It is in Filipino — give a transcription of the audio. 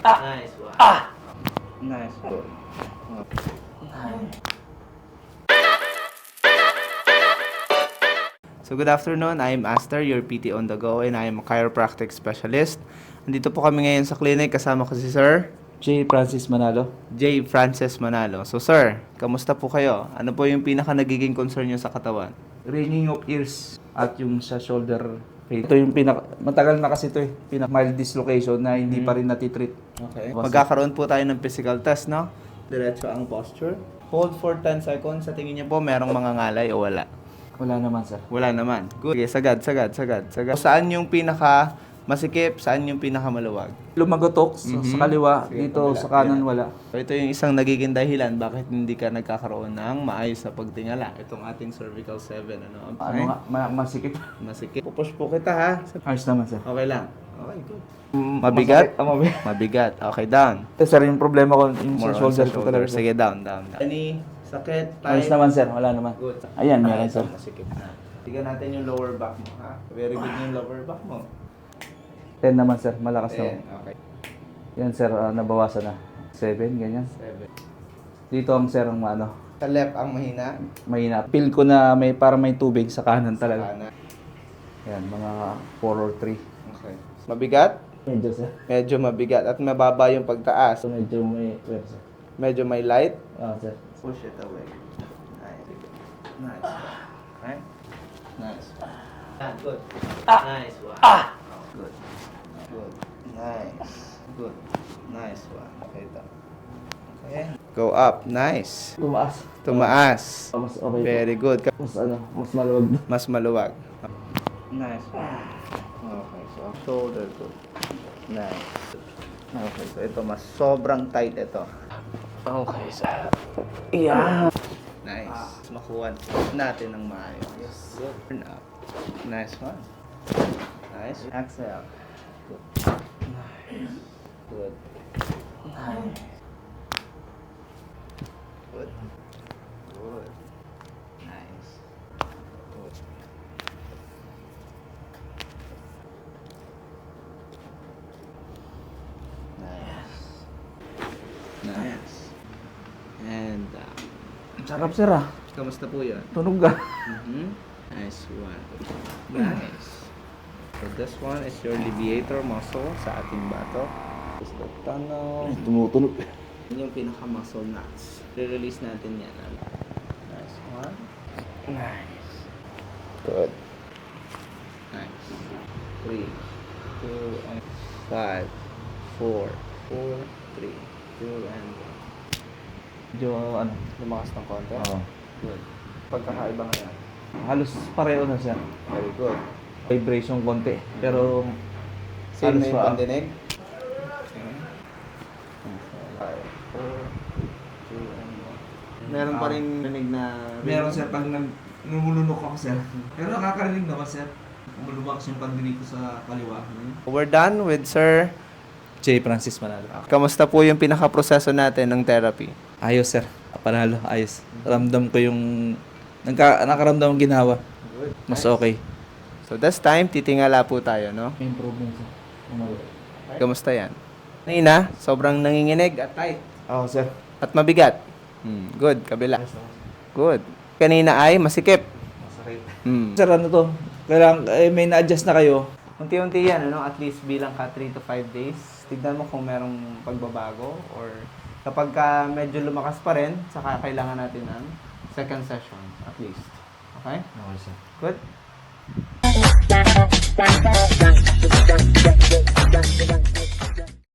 Nice one. Nice one. So good afternoon, I'm Aster, your PT on the go, and I am a chiropractic specialist. Andito po kami ngayon sa clinic, kasama ko si Sir J. Francis Manalo. J. Francis Manalo. So Sir, kamusta po kayo? Ano po yung pinaka nagiging concern nyo sa katawan? Ringing of ears at yung sa shoulder pain. Ito yung matagal na kasi ito mild dislocation na hindi pa rin natitreat. Okay. Magkakaroon po tayo ng physical test, no? Diretso ang posture. Hold for 10 seconds. Sa tingin niyo po, merong mga ngalay o wala? Wala naman, sir. Wala naman. Good. Okay, sagad. Saan yung pinaka masikip? Saan yung pinaka maluwag? Lumagotok sa kaliwa, Sige, dito kabila. sa kanan wala. So, ito yung isang nagiging dahilan bakit hindi ka nagkakaroon ng maayos na pagtingala. Itong ating cervical 7. Ano nga? Masikip. Masikip. Pupush po kita, ha? Ayos naman, sir. Okay lang. Okay, good. Mabigat? Mabigat. Mabigat. Okay, down. Sir, yung problema ko yung More sa on shoulder sa ko talaga. Sige, down. Any sakit? Ayos naman, sir. Wala naman. Good. Ayan, meron, ito, sir. masikip na. Tignan natin yung lower back mo, ha? Very good yung lower back mo. 10 naman, sir. Malakas Ayan, naman. okay. Yan, sir. Nabawasan na. 7, ganyan. 7. Dito ang sir ang Sa left ang mahina. mahina. Feel ko na para may tubig sa kanan talaga. Kanan. Yan, mga 4 or 3. Okay. Mabigat? Medyo, sir. Medyo mabigat. At mababa yung pagtaas. So, medyo may pwersa. Medyo may light. Sir. Push it away. Nice. Okay? Nice. Good. Nice one. Good. Good. Nice. Good. Nice one. Okay, ito. Okay. Go up. Nice. Tumaas. Tumaas. Mas okay. Very good. Mas maluwag. Mas maluwag. Nice. Okay, so shoulder good. Nice. Okay, so ito mas sobrang tight ito. Okay, so yeah. Nice. Makuha natin ng maayos. Good. Turn up. Nice one. Nice. Exhale. Good. Nice. Good. Nice. Good. Good. Nice. Good. Nice. Nice. And Sarap, sir, kamusta po yun? Tunog ka. Nice one. Nice. So this one is your levator muscle sa ating bato. Just the tunnel. Tumutunog. Yun yung pinaka-muscle nuts. Re-release natin yan. Nice one. Nice. Good. Nice. 3, 2, and 5, 4, 4, 3, 2, and 1. Medyo, Lumakas ng konti. Good. Pagkakaiba nga yan. halos pareho na siya. Very good. Vibration konti. Pero, Same halos na yung pa. pandinig. Okay. 5, 4, 2, and 1. Meron pa rin rinig na... Meron, sir, pag nangulunok ako, sir. Pero nakakarinig naman, sir. Lumaks yung pandinig ko sa kaliwa. We're done with Sir. J. Francis Manalo. Kamusta po yung pinaka-proseso natin ng therapy? Ayos, sir. Panalo, ayos. Ramdam ko yung... Nakaramdam ang ginawa. Mas okay. So this time, titingala po tayo, no? Improvement, sir. Kamusta yan? Kanina, sobrang nanginginig at tight. Oo, sir. At mabigat. Good, kabila. Good. Kanina ay masikip. Masakit. Hmm. Sir, ano to? Kailangan, may na-adjust na kayo. Unti-unti yan, ano? At least bilang ka 3 to 5 days. Tignan mo kung merong pagbabago or kapag ka medyo lumakas pa rin, saka kailangan natin ng second session at least. Okay? Okay, sir. Good?